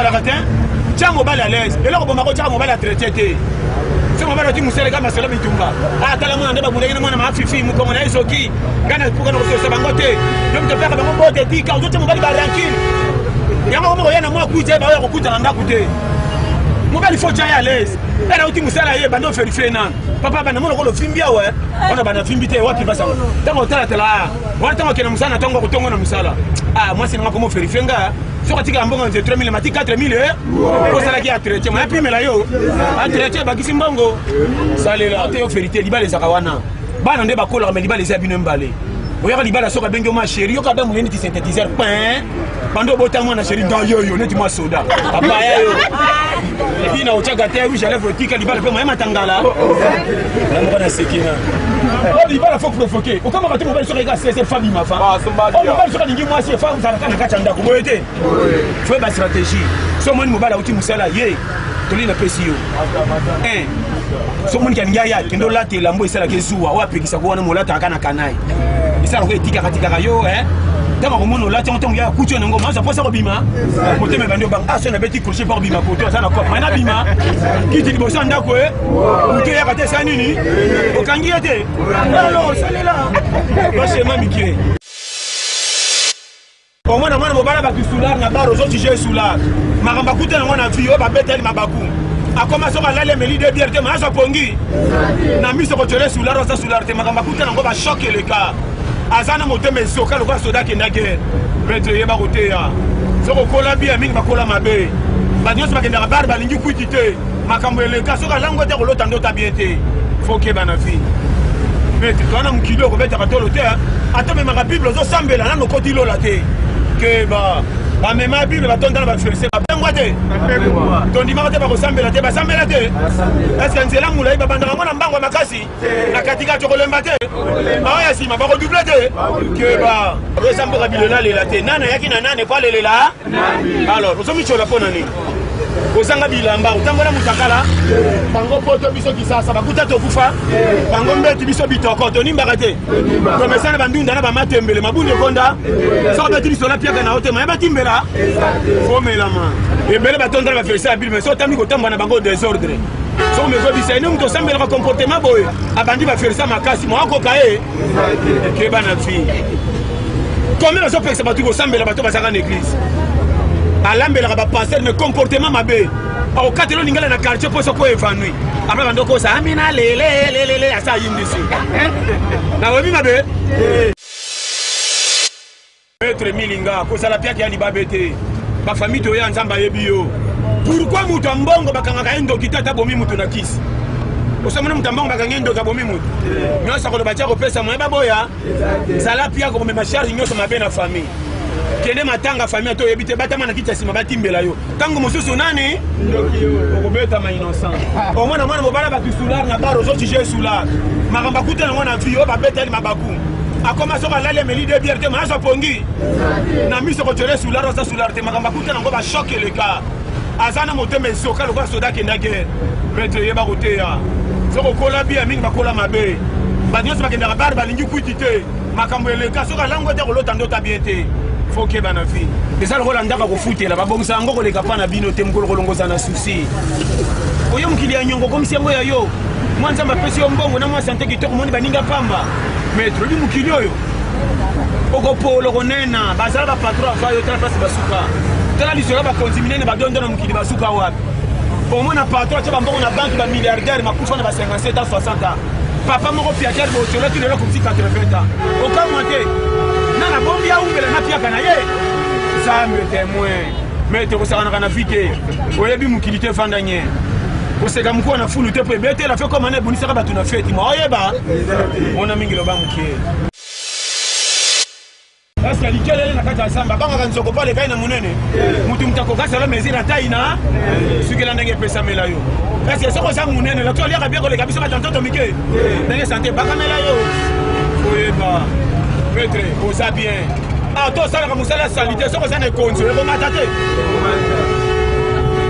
la ratin. Tiens mobile à l'aise. Et là on va tiens mobile à traiter. C'est mobile tu musele kama sala bitumba. Ah tala mwana ndeba mundenge mwana mafifi mu comme na isoki. Gana pour nous se bangote. Donc te faire ba mbote ti ka uzote mobile ba tranquille. Yama mo yana mo kuite ba yo kuta nda kute. Mobile faut tiens à l'aise. Et là tu musela ye bando vérifier nan. Papa bana mo ko fimbia ouais. On a bana fimbité wapi basa. Tango tala tala. Wala tango kena musana tango kutongo na musala. Ah moi c'est comment vérifier nga. Sur un bon de 3000, mati 4000, pour ça qui a traité. Mais puis, mais là, a traité, Bakisimbango. Ça, les là, vérité, Liba les Akawana. Banande Bakola, mais Liba les Abinum Balé. Vous voyez, Liba la Soka Bengo, ma chérie, Yoka Bam, qui synthétiseur, pain. Bando Botamon, la chérie, dans yo, net-moi soda. Papa, et puis, na Ochagate, oui, j'allais vous dire que Liba le peu, moi, Matangala. La Sekina. Liba la faut provoquer. Au comment on va sur les gars, c'est cette famille, ma femme. On va sur les moi, c'est femme, ça n'a pas de comment était. Faut ma stratégie. Ce monde mobile outil musala yé. Toli na pesio. Ce monde qui a ngaya kendo lati lambo isala kezuwa wa pekisa ko wana molata akana kanai. Isala ko etika katika yo Tama ko mono lati on tombe ya kucho ngo ma ça posa ko bima. Ko teme bando bang aso na beti crochet par bima ko to ça na ko mana bima. Ki ti bosa ndako Ou te ya kate sa nini? O kangi ete. Alors ça là. Ba c'est mami qui Au moins, on va aller soulard, na barre aux autres sujets soulard. Maramba coûte na vie, on va bêter mabakou. A commencé à aller me de bière, ma sa pongi. Na mis au côté soulard, ça soulard, maramba coûte on va choquer le cas. Azana moté mais soka le soda qui na guerre. Maître yeba côté ya. Soko kola bien mingi bakola mabe. Ba nyos ba kenda barre ba lingi kuitité. Makambo le cas soka lango te ko lotando ta bienté. Faut que bana vie. Maître toi na mkido ko beta katolo te. Ata me ma bible zo sambela na no koti lo la te. Que bah même ma Bible va tomber dans la fierté va bien boiter ton dimanche va ressembler la te va sembler la te est-ce que c'est là moula il va banda ngona mbango makasi na katika chokolemba te ah ya si ma va redoubler te que bah ressemble à Bible là la te nana yaki na nane kwa lele la alors nous sommes chola pona ni kozanga bilamba utangola mutakala bango poto biso kisasa bakuta tokufa bango mbeti biso bitoko toni mbakate to mesana bandunda na bamatembele mabundi konda so beti biso la piaka na hote ma batimbela fo melama ebele batonda ba faire ça Bible mais so tambi ko tamba na bango désordre so mezo bisene mto sambela ka comportement boy abandi ba faire ça makasi mo ko kae ke bana fi combien so pesa batu ko sambela bato basaka na église alambela ba passer mais comportement mabe au katelo lingala na quartier pour ko évanoui après bandoko ça amina lele asa yindisi na webi mabe Maître milinga ko sala pia ki libabete ba famille to ya nzamba yebio pourquoi mutu mbongo bakanga endo kitata bomi mutu na kisi osamuna mutambongo bakanga endo ka bomi mutu nyosa ko bacha ko pesa moyeba boya sala pia ko me charge nyosa mabe na famille kene matanga famille to yebite batama na kitasi mabatimbela yo tango mosusu nani okobeta ma innocent au moins mwana mobala ba soulard na baro zo sujets soulard maramba kuta na mwana vie o ba beta mabaku a commencé à aller me de bière te ma sa pongi na miso ko tele soulard ça soulard te maramba kuta na ngo ba choquer le cas azana mote mais soka le kwa soda ke na guerre maître yeba côté ya soko kola bien mingi bakola mabe ba nyos ba kenda bar ba lingi kuitité makambo le cas soka lango te ko lotando ta bienté faut que bana fi eza lokola ndaka kofutela babongisa yango koleka pa na bino te mokolo kolongoza na susi oyo mokili ya nyongo komisi yango ya yo mwa nzambe apesi yo mbongo na mwa sante kitoko moni baninga pamba maître odi mokili oyo okopolo konena bazala bapatron ava yo tala place basuka tala lisolo bakonzi minene badondo na mokili basuka wapi omona patron atya bambongo na banke bamilliardaire makufa na ba 57 ans 60 ans papa moko piakere bosolaki lelo komisi 80 ans okamwa te nana bombi ya umbele na piaka na ye zambe témoin maître ko sakana kana vite oyebi mokili te fanda nye oseka mko na fulu te pe bete la fait comme ane bonisa ba tuna fête mo oyeba ona mingi loba mukie parce que likele na kata samba banga kanzo ko pale kaina munene mutu mtako kasa la mezira taina sukela ndenge pesa mela yo parce que soko sa munene la to liaka bien ko le kabiso ba tanto mike ndenge santé bakamela yo oyeba maître oza bien ah to sala ka musala salite soko sa ne konzo ko matate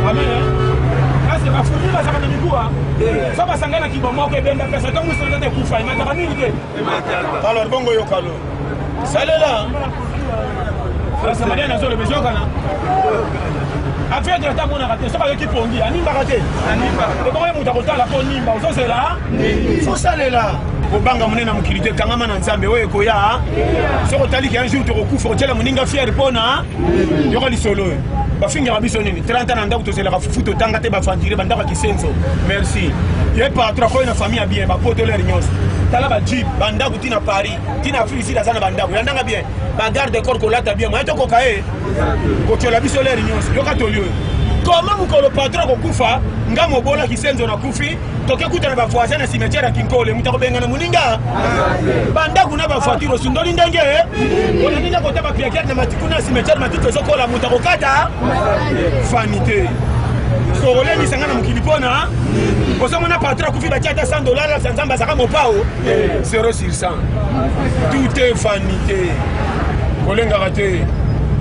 amen parce que ba fumu ba sa ba mikuwa so ba sangana kibomo ko benda pesa to musala te kufa imata nini te alors bongo yo kalo salela ça m'a donné un seul besoin kana affaire de ta mona raté soka yoki pongi animba raté animba et comment muta kotala ko nimba so c'est là faut ça là obanga monena mukilité kangama na nzambe oyo koya soko tali ki un jour to kokufa otela moninga fier pona yoko lisolo bafinga biso nini 30 ans ndako to sela ka fufu to tanga te ba fandire bandaka kisenzo merci ye patron ko na famille bien ba poto leur nyos tala ba jeep bandako tina Paris tina Afrique sida sana bandako yandanga bien ba garde corps ko lata bien moi to ko kae ko tiola biso leur nyos yoka to lieu comment mukolo patron ko kufa ngamo bola kisenzo na kufi toke kutana ba voisin na cimetière kinkole mutako benga na muninga bandako na ba voiture sundoli ndenge ona ninga ko taba piakia na matikuna cimetière matito sokola mutako kata vanité Sorolé ni sangana mukilipona Osa mona patron kufi ba tiata $100 la sanzamba saka mopao 0 sur 100 tout est vanité Olenga raté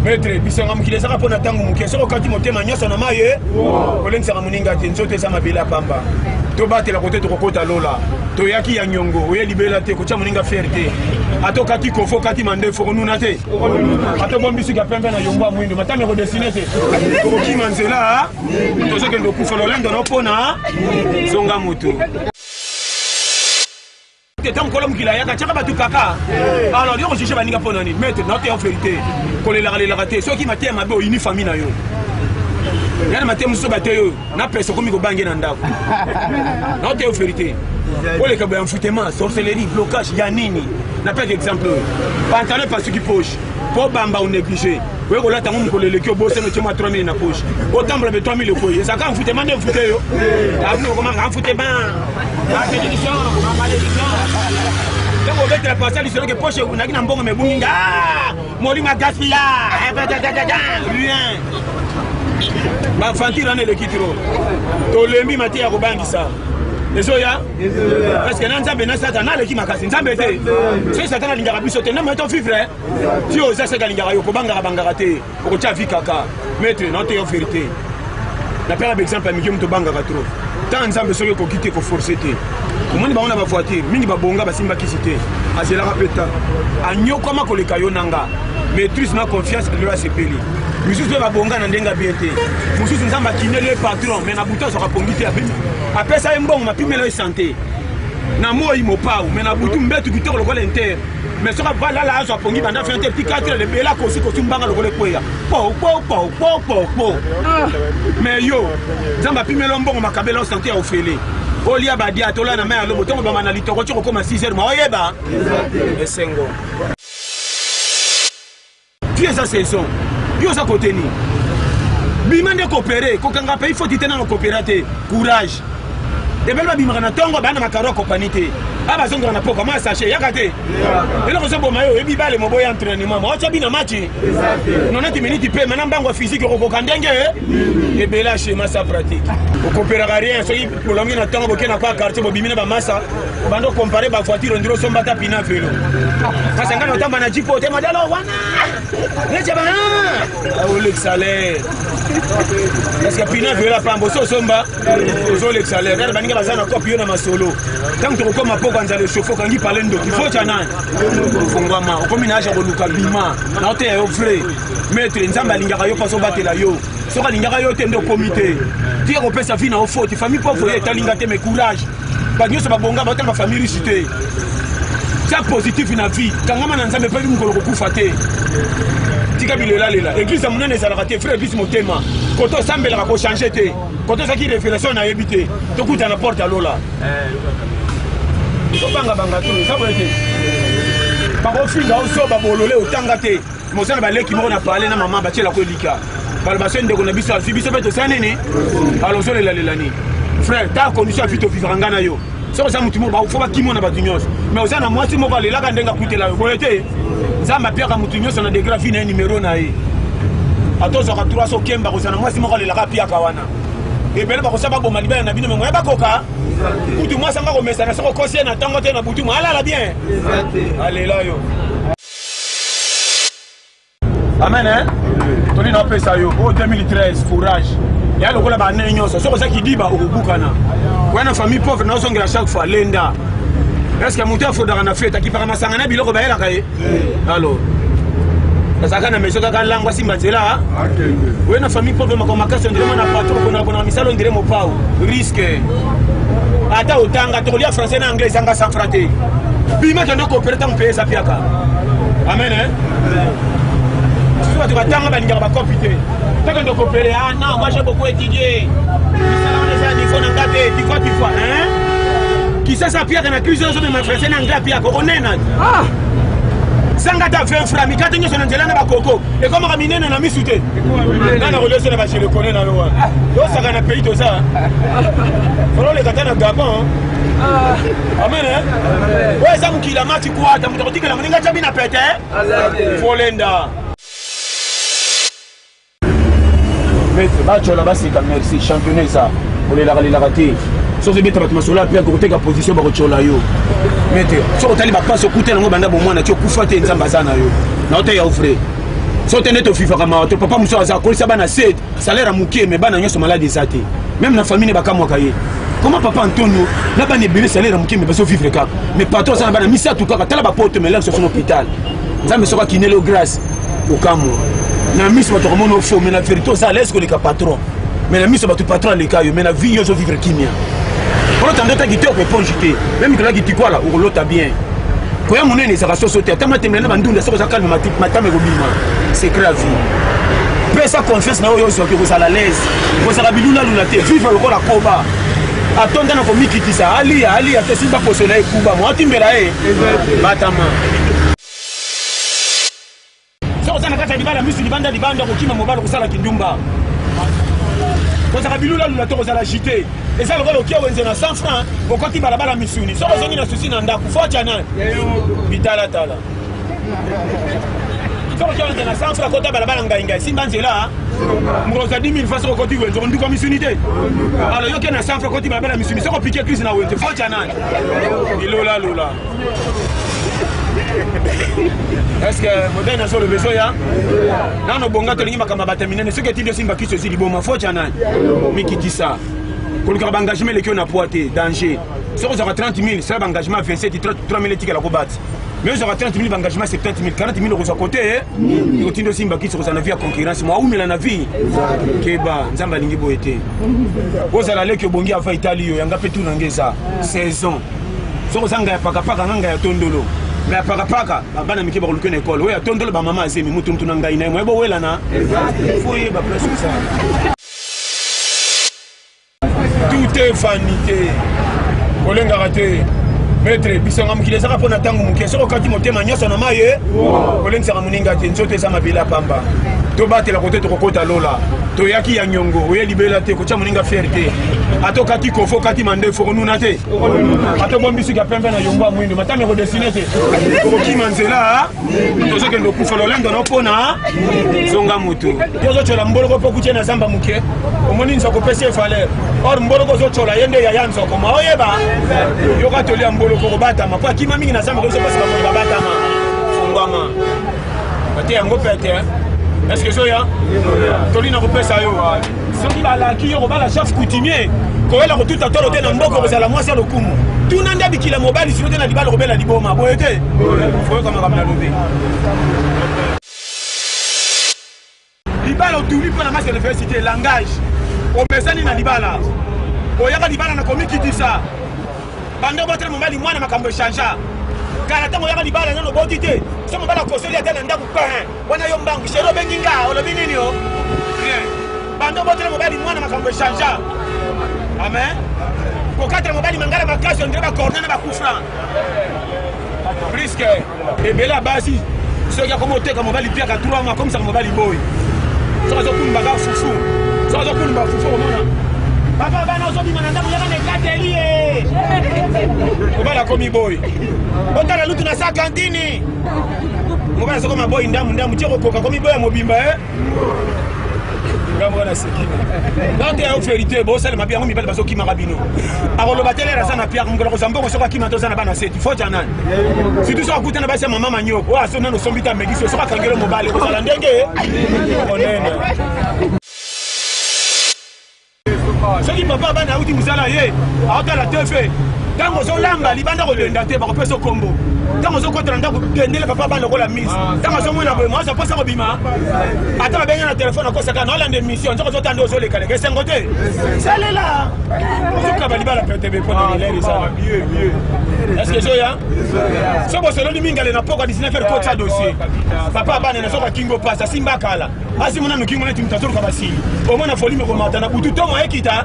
Maître bisanga mukile saka pona tangu mukie soko kati motema nyoso na maye Olenga saka muninga te nzote sa mabela pamba to batela kote to kokota lola to yaki ya nyongo oye libela te ko cha muninga fierté ato kati kofo kati mande fo nuna te ato bombisi ka pembe na yomba mwindo matame ko dessiner te ko kimanzela to seke ndo kufolo lendo no pona zonga mutu tant que l'homme qui l'a yaka tchaka batu kaka alors yo juge baninga pona ni maître note en vérité ko le la raté ceux qui maté mabe ini famille na yo yana maté muso bateyo na pesa komi ko bangi na ndako note en vérité ole ka ba enfoutement sorcellerie blocage ya nini na pas d'exemple pantalon pas qui poche pour bamba ou négligé oui ko lata ngum ko le ki obo seno chema 3000 na poche autant blabé 3000 ko ye ça ka enfoutement de fouté yo abno comment enfoutement la bénédiction la malédiction donc on va te la passer du que poche na kina mbongo mebunga moli magaspilla rien ba fantira ne le kitro to lembi matia ko bangisa Ezoya parce que nzambe na satana le ki makasi nzambe te c'est satana lingara biso te na meto vivre ti oza se kalingara yo ko bangara te ko tia vi kaka maître non te vérité na père exemple ami to bangara trop tant nzambe soki ko quitter ko forcer te omoni ba ona ba voiture mingi ba bonga ba simba kisite azela rapeta anyo koma ko le kayo nanga maîtrise ma confiance le a sepeli mususu ba bonga na ndenga bien te mususu nzamba kinele patron mais na buto so ka pongite abimi apesa mbongo mapimelo santé na moi mopao mais na butu mbetu kitoko lokola inter mais soka ba la azo pongi banda fait un petit 4 heures de bela ko si ko tumbanga lokola kweya po mais yo nzamba pimelo mbongo makabelo santé a ofele olia badia tola na maya lobo tongo ba manali toko toko koma 6 heures ma oyeba esengo tu es à saison yo za koteni bimande coopérer ko kanga pays faut titena no coopérater courage de belle bimaka na tongo bana makaro compagnie aba zonga na poko ma sachet yakate elo ko sobo mayo ebi bale mo boya entraînement mo cha bina match non 90 minutes pe mana mbango physique ko kandenge e bela schéma sa pratique ko coopérer rien so yi bolongi na tongo bokena kwa quartier bo bimina ba massa bando comparer ba voiture ndiro somba ta pina velo parce que ngana tamba na jipo te madalo wana leje ba o le salaire parce que pina velo pambo so somba zo le salaire kada baninga bazana copie na masolo tant que ko ma kwanza le chauffeur kangi palendo il faut chana fongwama okominage ko luka bima na ote yo vrai maître nzamba lingaka yo paso batela yo soka lingaka yo te ndo comité ti ko pesa vie na o faute famille pauvre ye talinga te me courage ba nyoso ba bonga ba tanga famille richité ça positif na vie kangama na nzambe pe mukolo ko kufa te tika bilela lela église munene za la raté frère bis motema koto sambela ko changer te koto ça qui référence na yebité to kuta na porte alola banga banga tout ça va être par ofinga oso ba bolole otanga te mosana ba leki mo na parler na maman ba tela ko lika bal ba sende ko na biso biso beto sanene alors so lela ni frère ta condition vite vivre ngana yo so ça mutu mo ba fo ba kimona ba dunyos mais osana mwasi mo ba lela ka ndenga kutela yo boyete zamba pia ka mutu nyos na de grafi na numéro na ye atozo ka 300 kemba ko sana mwasi mo ka lela ka pia ka wana e bele ba ko saba bo maliba na bino mengo ya ba koka Kutu moi sanga ko mesa na soko kosi na tango te na butu ala la bien. Allez là yo. Amen hein. Toni na pesa yo au 2013 courage. Ya lo kola ba na nyonso soko ça qui dit ba okubukana. Wana famille pauvre na songela chaque fois lenda. Est-ce que mutu afodara na fête qui para masanga na biloko ba yela kaye. Alors. Saka na meso kaka langwa simba nzela. Oui na famille pauvre makasi ndire na patron kona misalo ndire mo pao. Risque. Ata otanga to lia français na anglais sanga sans frater. Bima kendo coopérer tant payer sa piaka. Amen hein. Tu vas tanga balinga ba copiter. Tant que coopérer ah non moi j'ai beaucoup étudié. Misalo na za niveau na ngabe tu fois hein. Qui ça sa piaka na cuisine zo ma français na anglais piaka onena. Ah. Sangata 20 francs, mais quand tu es sur un coco, et comme on a na misute. Dans la relation, je le connais dans le roi. Donc ça a un pays de ça. Voilà les gars dans Gabon. Amen. Ouais, ça me qui la mati quoi, tu me dis que la moninga jamais n'a pété. Folenda. Mais tu là-bas c'est comme merci championnat ça. Pour les rater. Sauf que tu as sur la côté de position pour chola yo. Mais si tu as pas sur côté de banda bon moi na tu kufa te nzamba sana yo. Na ote ya offre. So tu net FIFA kama to papa muso aza ko saba na 7 salaire amukie mais bana nyoso malade zate. Même na famille ba kamwa kaye. Comment papa Antonio là ba ne belé salaire amukie mais ba so vivre kaka. Mais patron ça bana misa tout kaka tala ba porte mais là sur son hôpital. Nzambe soka kinelo grâce au kamwa. Na miss ba to mono fo mais la vérité ça laisse que le patron. Mais la miss ba tout patron les cas mais la vie yo so vivre kimia. Quand tu as dit que tu peux jeter, même que là, tu quoi là, ou l'autre bien. Quand tu as dit que tu as sauté, tu as dit que tu as calme ma tame c'est grave. Fais ça confiance, tu es à l'aise. Tu es à l'aise. Vive le rôle à Koba. Attends, tu as dit que tu as Ali, tu as dit que tu as posé Kuba. Moi, tu es Batama. Si tu as dit que tu as dit que tu as dit que tu as dit que tu as quand tu bilula lula to kozala jité et ça le rôle qui a 100 francs au côté balabala misuni so ozongi na souci na ndaku faut tchana bitala tala so qui a 100 francs côté balabala ngainga simba nzela mroza 10 000 francs au côté wenzo ndu comme misunité alors yo na 100 francs côté balabala misuni so ko piquer crise na wenzo faut tchana bilola lula. Est-ce que modèle n'a pas le besoin ya? Non, non, bon gars, tu n'as pas terminé. Ce que tu dis, c'est que tu dis, bon, ma faute, mais qui dit ça? Pour le engagement, les qui ont poité, danger. Si on aura 30 000, c'est l'engagement 27, 3 000 éthiques à la combattre. Mais on aura 30 000 engagement, c'est 70 000, 40 000 euros à côté. Il continue aussi à quitter sur la vie à concurrence. Moi, où mais la vie? Keba, Nzamba Lingi Boete. Vous allez aller que Bongi a fait Italie, il y a un peu tout dans ça. 16 ans. Si on a pas de tondolo. Mais paka bana miki ba kulukene école oya tondolo ba mama azemi mutu mutu na ngai na mo ebo wela na foye ba presque ça tout est vanité olenga raté maître bisanga mukile saka pona tangu mukie soko kati motema nyoso na maye olenga saka muninga te nzote za mabila pamba to batela côté to kokota lola to yaki ya nyongo oye libela te ko cha muninga fierté ato kati kofo kati mande fo nuna te ato bombi sika pembe na yomba mwindo matame ko dessiner te ko kimanzela to zoke ndo kufolo lendo no pona zonga mutu to zo chola mbolo ko pokuche na zamba muke omoni nzo ko pese valeur or mbolo ko zo chola yende ya yanzo ko ma oyeba yo ka to lia mbolo ko bata ma kwa kima mingi na zamba ko zo pese ko bata ma fungwama ate yango pete. Est-ce que c'est ça? Tolina repesa yo. Soki bala ki yo bala chef coutumier. Ko ela ko tout à tolo te na mboko ko sala mwasi lokumu. Tu nanda bikila mobile silo te na libala ko bela liboma. Boyete. Faut comme on va lever. Libala tuli pour la masse de l'université langage. O mesani na libala. O yaka libala na komi ki dit ça. Bando botre mobile mwana makambo chanja. Car tant que libala na lobotité so mo bala ko seli atana ndaku kwa wana yo mbangu shero benginga olobi nini yo rien bando botre mo bali mwana makambo chanja amen ko katra mo bali mangala makaso ndeba coordonner ba kufra risque et bela basi so ya komo teka mo bali pia ka 3 mois comme ça mo bali boy so zo kun baga fufu so zo kun ba fufu mona papa bana zo bi mananda mo yana nekateli ko bala komi boy otala lutu na sa kantini mobala soko maboy ndamu tiko koka komi boy mobimba ngamo na sekina donc ya vérité bo sala mabia ngomi bala basoki marabino akolo batelera sana pierre ngolo ko sambo soko kima to sana bana seti faut jana si tu so akuta na basi mama manyo wa so nano sombita megiso soko kangelo mobile ko sala ndenge onene soki papa bana auti musala ye aotala te fe ntango ozolamba libanda kolenda te bakopesa kombo ntango ozokotela ndako kendele papa bana lokola mise ntango ozomona boye mwasi aposa kobima ata babenga na telefone akosaka na olanda émission nzoko ozotanda ozolekaleka esengo te salela ozokaba libala petebe mpona milele ezala est-ce que ezoya so bosololi mingale na poko 19 heures kotisa dossier papa bana nazoka kingo pasa simba kala asi mona no kingo neti mutu azoluka basili omona foli mekomata na butu ntongo ekita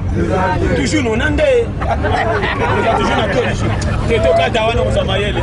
toujours nonande toujours na toliso tetokata wana kozwa mayele